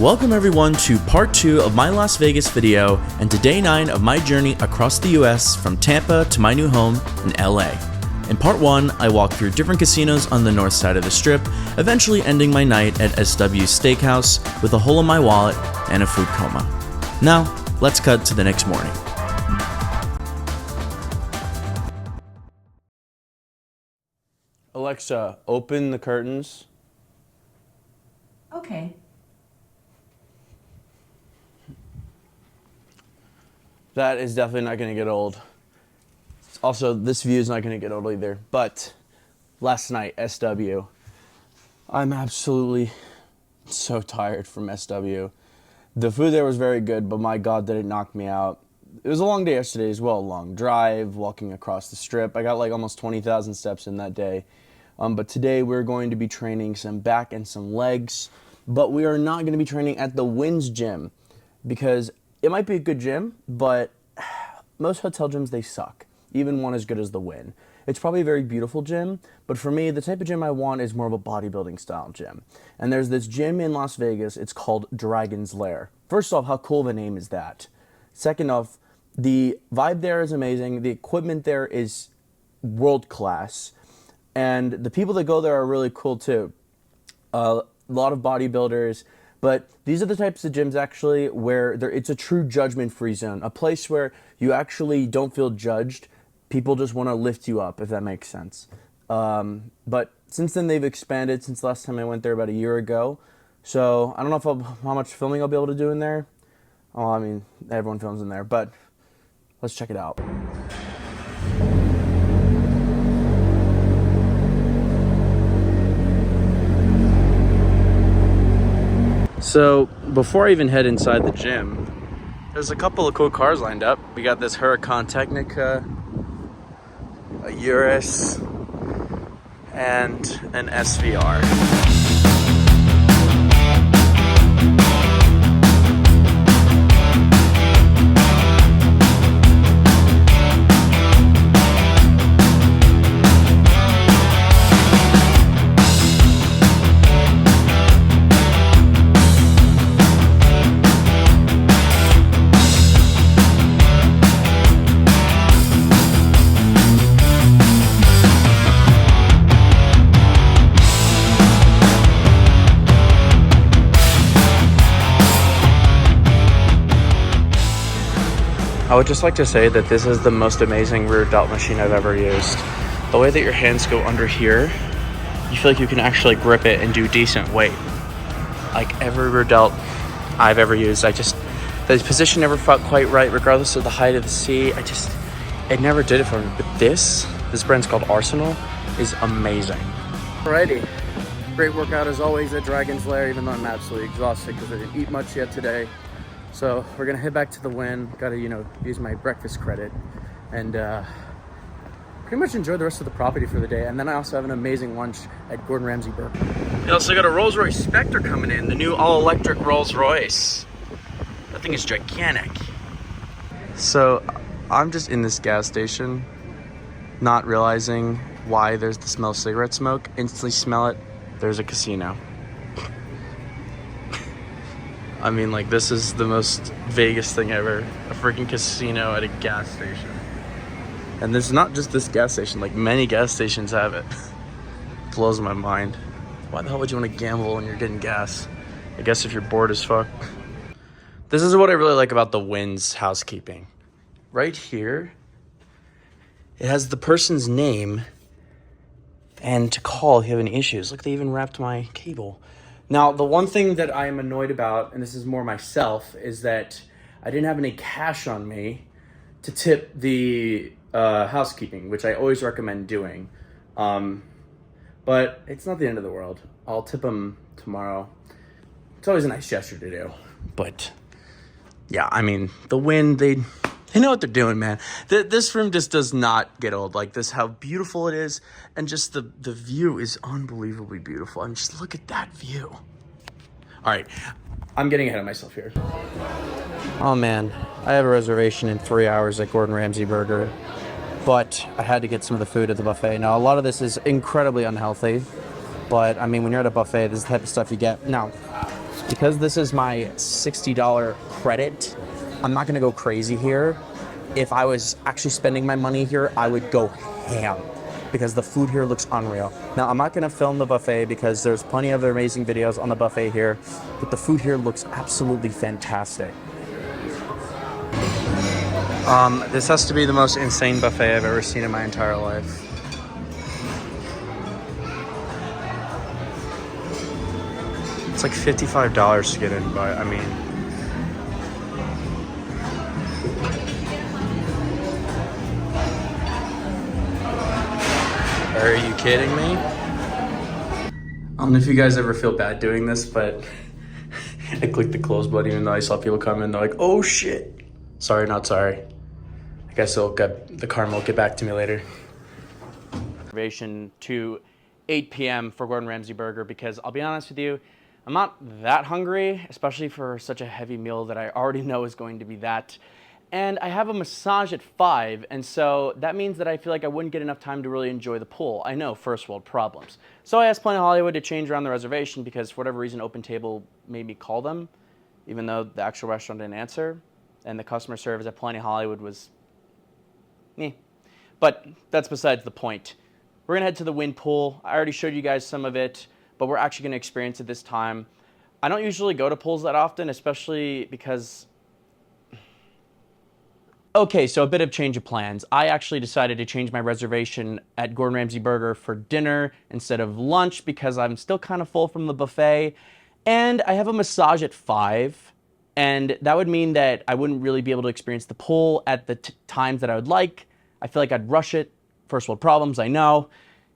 Welcome everyone to part 2 of my Las Vegas video and to day 9 of my journey across the US from Tampa to my new home in LA. In part 1, I walked through different casinos on the north side of the strip, eventually ending my night at SW's Steakhouse with a hole in my wallet and a food coma. Now, let's cut to the next morning. Alexa, open the curtains. Okay. That is definitely not going to get old. Also, this view is not going to get old either. But last night, SW. I'm absolutely so tired from SW. The food there was very good, but my God, did it knock me out. It was a long day yesterday as well. Long drive, walking across the strip. I got like almost 20,000 steps in that day. But today we're going to be training some back and some legs. But we are not going to be training at the Wynn's gym because it might be a good gym, but most hotel gyms, they suck. Even one as good as the Wynn. It's probably a very beautiful gym, but for me, the type of gym I want is more of a bodybuilding style gym. And there's this gym in Las Vegas, it's called Dragon's Lair. First off, how cool of a name is that? Second off, the vibe there is amazing. The equipment there is world class. And the people that go there are really cool too. A lot of bodybuilders. But these are the types of gyms actually where it's a true judgment-free zone. A place where you actually don't feel judged. People just want to lift you up, if that makes sense. But since then they've expanded since last time I went there about a year ago. So I don't know how much filming I'll be able to do in there. Oh, I mean, everyone films in there, but let's check it out. So, before I even head inside the gym, there's a couple of cool cars lined up. We got this Huracan Technica, a Urus, and an SVR. I would just like to say that this is the most amazing rear delt machine I've ever used. The way that your hands go under here, you feel like you can actually grip it and do decent weight. Like every rear delt I've ever used, the position never felt quite right regardless of the height of the seat. It never did it for me. But this brand's called Arsenal, is amazing. Alrighty, great workout as always at Dragon's Lair, even though I'm absolutely exhausted because I didn't eat much yet today. So we're gonna head back to the Wynn. Gotta, use my breakfast credit and pretty much enjoy the rest of the property for the day. And then I also have an amazing lunch at Gordon Ramsay Burger. We also got a Rolls-Royce Spectre coming in, the new all-electric Rolls-Royce. That thing is gigantic. So I'm just in this gas station, not realizing why there's the smell of cigarette smoke. Instantly smell it, there's a casino. I mean, like, this is the most Vegas thing ever. A freaking casino at a gas station. And there's not just this gas station, like, many gas stations have it. Blows my mind. Why the hell would you want to gamble when you're getting gas? I guess if you're bored as fuck. This is what I really like about the Wynn's housekeeping. Right here, it has the person's name and to call if you have any issues. Look, they even wrapped my cable. Now, the one thing that I am annoyed about, and this is more myself, is that I didn't have any cash on me to tip the housekeeping, which I always recommend doing. But it's not the end of the world. I'll tip them tomorrow. It's always a nice gesture to do. But, yeah, I mean, the Wynn, they know what they're doing, man. This room just does not get old. Like this, how beautiful it is. And just the view is unbelievably beautiful. And just look at that view. All right, I'm getting ahead of myself here. Oh man, I have a reservation in 3 hours at Gordon Ramsay Burger. But I had to get some of the food at the buffet. Now, a lot of this is incredibly unhealthy. But, I mean, when you're at a buffet, this is the type of stuff you get. Now, because this is my $60 credit, I'm not gonna go crazy here. If I was actually spending my money here, I would go ham because the food here looks unreal. Now, I'm not gonna film the buffet because there's plenty of other amazing videos on the buffet here, but the food here looks absolutely fantastic. This has to be the most insane buffet I've ever seen in my entire life. It's like $55 to get in, but I mean, are you kidding me? I don't know if you guys ever feel bad doing this, but I clicked the close button even though I saw people come in. They're like, oh shit. Sorry, not sorry. I guess the karma will get back to me later. Reservation to 8 p.m. for Gordon Ramsay burger because I'll be honest with you, I'm not that hungry, especially for such a heavy meal that I already know is going to be that. And I have a massage at 5, and so that means that I feel like I wouldn't get enough time to really enjoy the pool. I know, first world problems. So I asked Planet Hollywood to change around the reservation because for whatever reason, Open Table made me call them, even though the actual restaurant didn't answer. And the customer service at Planet Hollywood was, But that's besides the point. We're gonna head to the wind pool. I already showed you guys some of it, but we're actually gonna experience it this time. I don't usually go to pools that often, especially because... Okay, so a bit of change of plans. I actually decided to change my reservation at Gordon Ramsay Burger for dinner instead of lunch because I'm still kind of full from the buffet. And I have a massage at 5, and that would mean that I wouldn't really be able to experience the pool at the times that I would like. I feel like I'd rush it. First world problems, I know.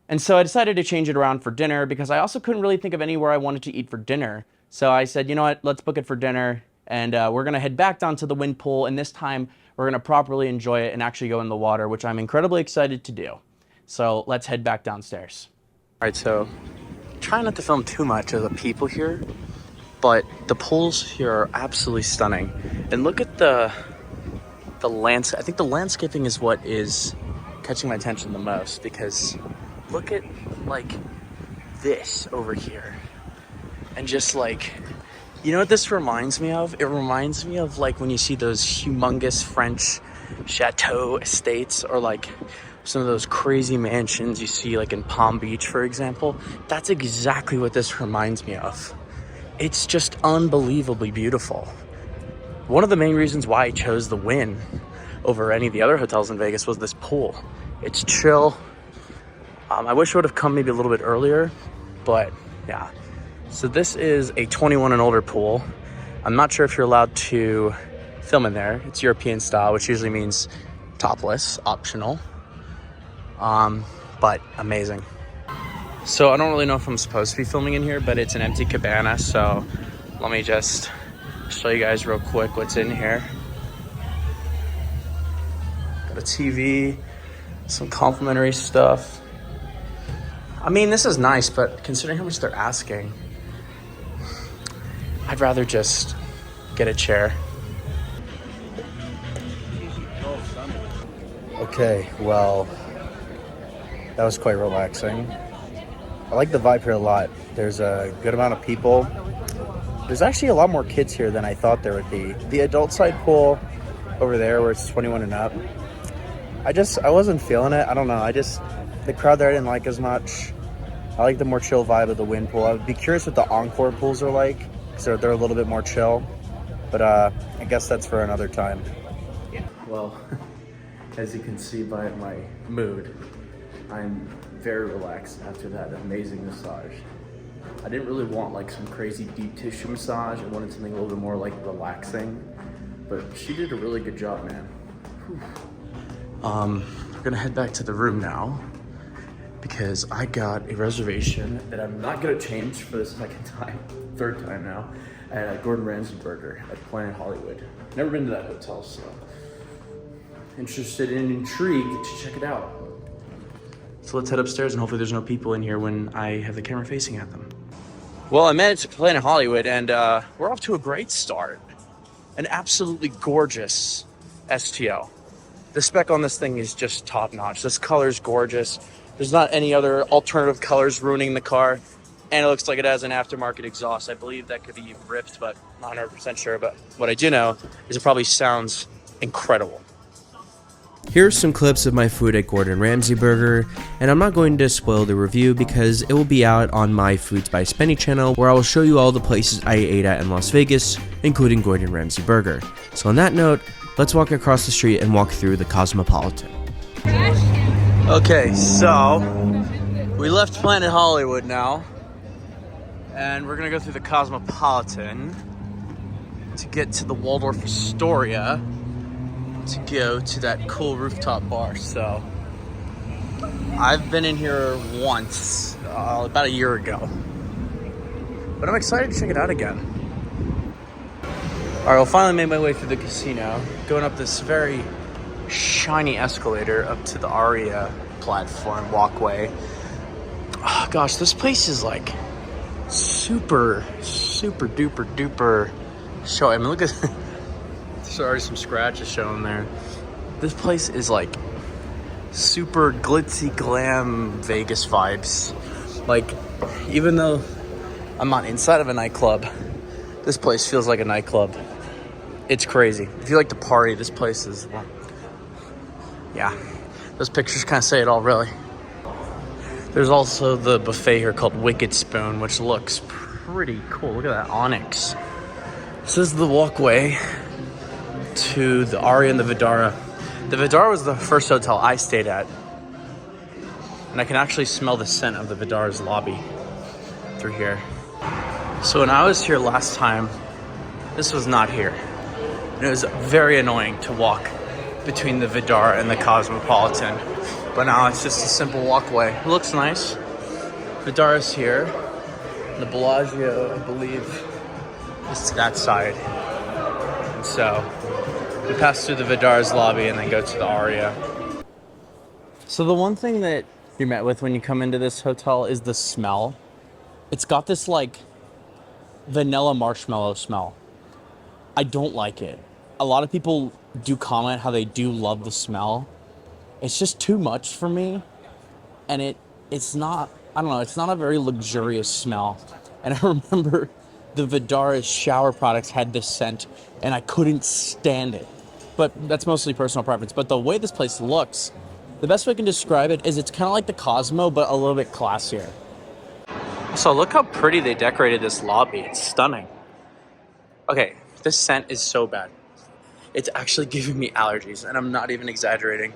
And so I decided to change it around for dinner because I also couldn't really think of anywhere I wanted to eat for dinner. So I said, you know what, let's book it for dinner. And we're gonna head back down to the wind pool, and this time we're gonna properly enjoy it and actually go in the water, which I'm incredibly excited to do. So let's head back downstairs. All right, so try not to film too much of the people here, but the pools here are absolutely stunning. And look at the landscape. I think the landscaping is what is catching my attention the most because look at like this over here. And just like, you know what this reminds me of? It reminds me of like when you see those humongous French chateau estates or like some of those crazy mansions you see like in Palm Beach, for example. That's exactly what this reminds me of. It's just unbelievably beautiful. One of the main reasons why I chose the Wynn over any of the other hotels in Vegas was this pool. It's chill. I wish I would have come maybe a little bit earlier, but yeah. So this is a 21 and older pool. I'm not sure if you're allowed to film in there. It's European style, which usually means topless, optional. But amazing. So I don't really know if I'm supposed to be filming in here, but it's an empty cabana. So let me just show you guys real quick what's in here. Got a TV, some complimentary stuff. I mean, this is nice, but considering how much they're asking, I'd rather just get a chair. Okay, well, that was quite relaxing. I like the vibe here a lot. There's a good amount of people. There's actually a lot more kids here than I thought there would be. The adult side pool over there where it's 21 and up, I wasn't feeling it. I don't know. The crowd there I didn't like as much. I like the more chill vibe of the wind pool. I would be curious what the encore pools are like. So they're a little bit more chill, but I guess that's for another time. Well, as you can see by my mood, I'm very relaxed after that amazing massage. I didn't really want like some crazy deep tissue massage. I wanted something a little bit more like relaxing, but she did a really good job, man. We're gonna head back to the room now because I got a reservation that I'm not gonna change for the third time now, at Gordon Ramsay Burger at Planet Hollywood. Never been to that hotel, so interested and intrigued to check it out. So let's head upstairs and hopefully there's no people in here when I have the camera facing at them. Well, I made it to Planet Hollywood and we're off to a great start. An absolutely gorgeous STO. The spec on this thing is just top notch. This color's gorgeous. There's not any other alternative colors ruining the car. And it looks like it has an aftermarket exhaust. I believe that could be ripped, but not 100% sure. But what I do know is it probably sounds incredible. Here's some clips of my food at Gordon Ramsay Burger, and I'm not going to spoil the review because it will be out on my Foods by Speny channel, where I will show you all the places I ate at in Las Vegas, including Gordon Ramsay Burger. So on that note, let's walk across the street and walk through the Cosmopolitan. Okay, so we left Planet Hollywood now, and we're gonna go through the Cosmopolitan to get to the Waldorf Astoria to go to that cool rooftop bar. So I've been in here once, about a year ago, but I'm excited to check it out again. All right, well, finally made my way through the casino, going up this very shiny escalator up to the Aria platform walkway. Oh, gosh, this place is like super duper duper show. I mean, look at there's already some scratches showing there. This place is like super glitzy glam Vegas vibes. Like, even though I'm not inside of a nightclub, this place feels like a nightclub. It's crazy. If you like to party, this place is, well, yeah, those pictures kind of say it all, really. There's also the buffet here called Wicked Spoon, which looks pretty cool. Look at that onyx. This is the walkway to the Aria and the Vidara. The Vidara was the first hotel I stayed at, and I can actually smell the scent of the Vidara's lobby through here. So when I was here last time, this was not here. And it was very annoying to walk between the Vidara and the Cosmopolitan. But now it's just a simple walkway. It looks nice. Vidara's here. The Bellagio, I believe, is to that side. And so we pass through the Vidara's lobby and then go to the Aria. So the one thing that you're met with when you come into this hotel is the smell. It's got this like vanilla marshmallow smell. I don't like it. A lot of people do comment how they do love the smell. It's just too much for me. And it's not, I don't know, it's not a very luxurious smell. And I remember the Vidara's shower products had this scent and I couldn't stand it. But that's mostly personal preference. But the way this place looks, the best way I can describe it is it's kind of like the Cosmo, but a little bit classier. So look how pretty they decorated this lobby. It's stunning. Okay, this scent is so bad. It's actually giving me allergies, and I'm not even exaggerating.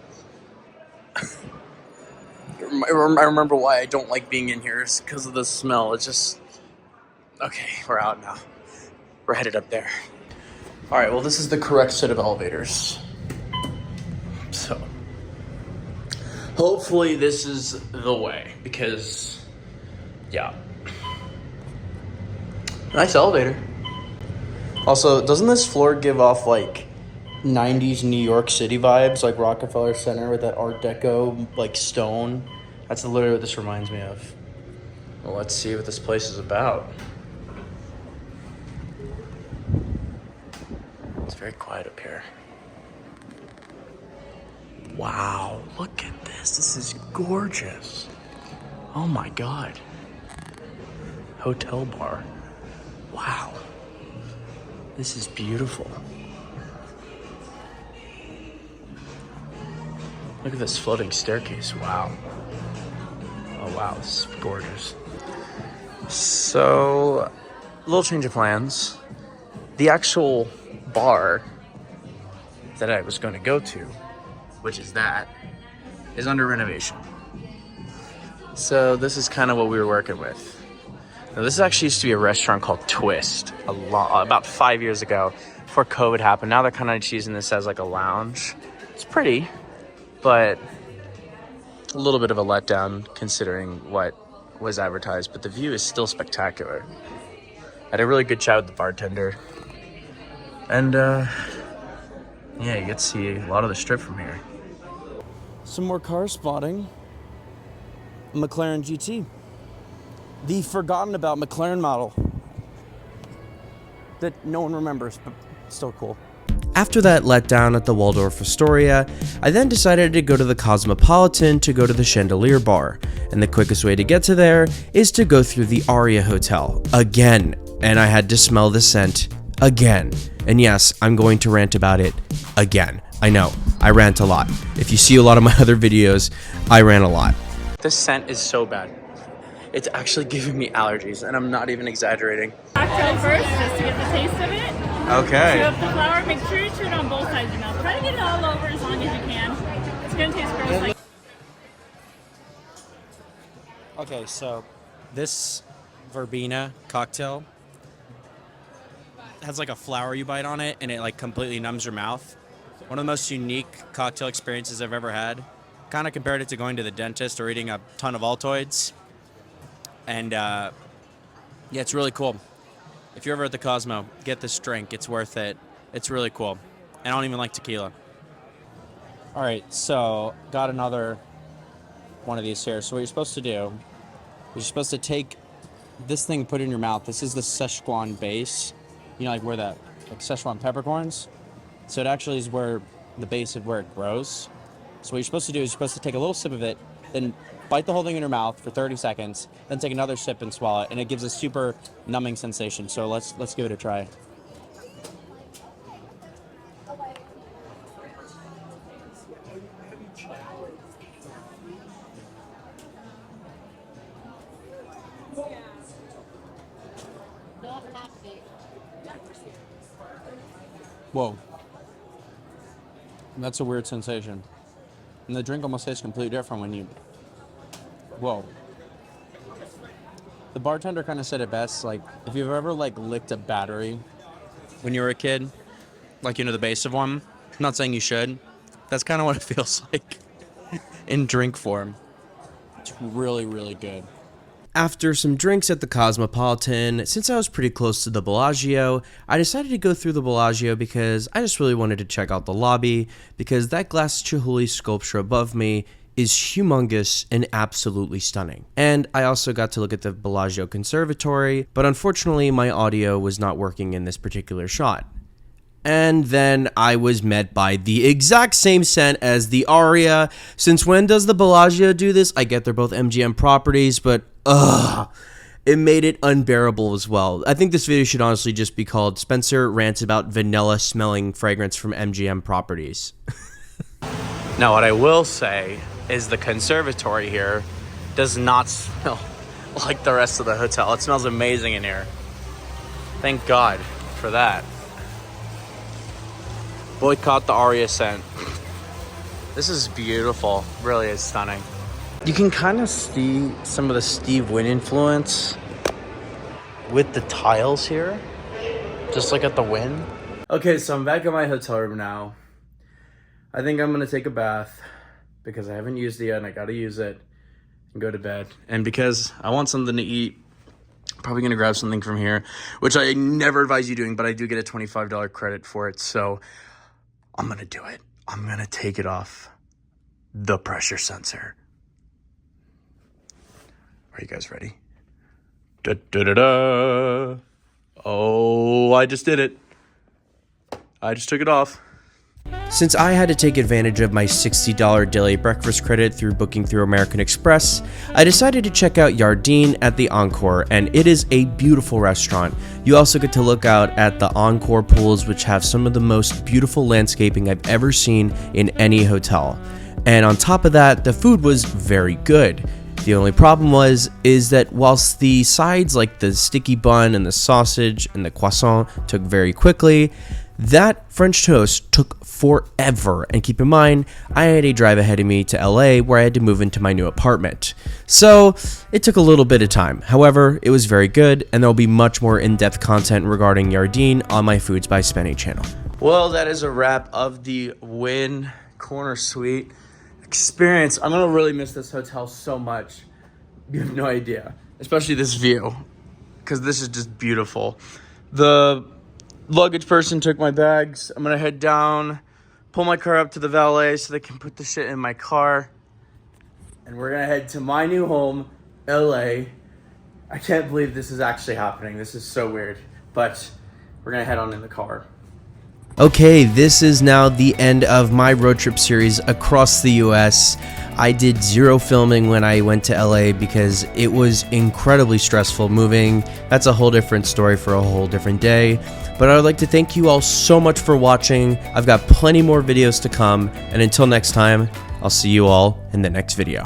I remember why I don't like being in here is because of the smell. It's just... Okay, we're out now. We're headed up there. All right, well, this is the correct set of elevators. So, hopefully this is the way, because, yeah. Nice elevator. Also, doesn't this floor give off, like, 90s New York City vibes, like Rockefeller Center with that Art Deco, like, stone? That's literally what this reminds me of. Well, let's see what this place is about. It's very quiet up here. Wow, look at this. This is gorgeous. Oh my God. Hotel bar. Wow. This is beautiful. Look at this floating staircase. Wow. Oh wow, this is gorgeous. So, a little change of plans. The actual bar that I was going to go to, which is that, is under renovation. So this is kind of what we were working with. Now, this actually used to be a restaurant called Twist about 5 years ago, before COVID happened. Now they're kind of just using this as like a lounge. It's pretty, but a little bit of a letdown considering what was advertised, but the view is still spectacular. I had a really good chat with the bartender. And, yeah, you get to see a lot of the strip from here. Some more car spotting. McLaren GT. The forgotten about McLaren model that no one remembers, but still cool. After that letdown at the Waldorf Astoria, I then decided to go to the Cosmopolitan to go to the Chandelier Bar, and the quickest way to get to there is to go through the Aria Hotel, again, and I had to smell the scent, again. And yes, I'm going to rant about it, again. I know, I rant a lot. If you see a lot of my other videos, I rant a lot. This scent is so bad. It's actually giving me allergies, and I'm not even exaggerating. Cocktail first, just to get the taste of it. Okay. Chew up the flour. Make sure you chew it on both sides of your mouth. Try to get it all over as long as you can. It's gonna taste gross. Like Okay, so this verbena cocktail has like a flower you bite on it, and it like completely numbs your mouth. One of the most unique cocktail experiences I've ever had. Kind of compared it to going to the dentist or eating a ton of Altoids. And yeah, it's really cool. If you're ever at the Cosmo, get this drink. It's worth it. It's really cool. And I don't even like tequila. All right, so got another one of these here. So what you're supposed to do is you're supposed to take this thing, put it in your mouth. This is the Szechuan base. You know, like where that, like Szechuan peppercorns. So it actually is where the base of where it grows. So what you're supposed to do is you're supposed to take a little sip of it, then bite the whole thing in your mouth for 30 seconds, then take another sip and swallow it, and it gives a super numbing sensation. So let's give it a try. Whoa. That's a weird sensation. And the drink almost tastes completely different when you... Whoa. The bartender kind of said it best, like, if you've ever, like, licked a battery when you were a kid, like, you know, the base of one, I'm not saying you should, that's kind of what it feels like in drink form. It's really, really good. After some drinks at the Cosmopolitan, since I was pretty close to the Bellagio, I decided to go through the Bellagio because I just really wanted to check out the lobby, because that glass Chihuly sculpture above me is humongous and absolutely stunning. And I also got to look at the Bellagio Conservatory, but unfortunately my audio was not working in this particular shot. And then I was met by the exact same scent as the Aria. Since when does the Bellagio do this? I get they're both MGM properties, but it made it unbearable as well. I think this video should honestly just be called Spencer Rants About Vanilla Smelling Fragrance from MGM Properties. Now, what I will say is the conservatory here does not smell like the rest of the hotel. It smells amazing in here. Thank God for that. Boycott the Aria scent. This is beautiful. Really is stunning. You can kind of see some of the Steve Wynn influence with the tiles here. Just look at the Wynn. Okay, so I'm back at my hotel room now. I think I'm gonna take a bath because I haven't used it yet and I gotta use it and go to bed. And because I want something to eat, I'm probably gonna grab something from here, which I never advise you doing, but I do get a $25 credit for it. So I'm gonna do it. I'm gonna take it off the pressure sensor. Are you guys ready? Da, da, da, da. Oh, I just did it. I just took it off. Since I had to take advantage of my $60 daily breakfast credit through booking through American Express, I decided to check out Jardine at the Encore, and it is a beautiful restaurant. You also get to look out at the Encore pools, which have some of the most beautiful landscaping I've ever seen in any hotel. And on top of that, the food was very good. The only problem is that whilst the sides like the sticky bun and the sausage and the croissant took very quickly, that French toast took forever. And keep in mind, I had a drive ahead of me to LA where I had to move into my new apartment. So it took a little bit of time. However, it was very good, and there will be much more in-depth content regarding Jardine on my Foods by Speny channel. Well, that is a wrap of the Wynn Corner Suite experience. I'm gonna really miss this hotel so much. You have no idea, especially this view, because this is just beautiful. The luggage person took my bags. I'm gonna head down, pull my car up to the valet so they can put the shit in my car, and we're gonna head to my new home, LA. I can't believe this is actually happening. This is so weird, but we're gonna head on in the car. Okay, this is now the end of my road trip series across the US. I did 0 filming when I went to LA because it was incredibly stressful moving. That's a whole different story for a whole different day. But I would like to thank you all so much for watching. I've got plenty more videos to come, and until next time, I'll see you all in the next video.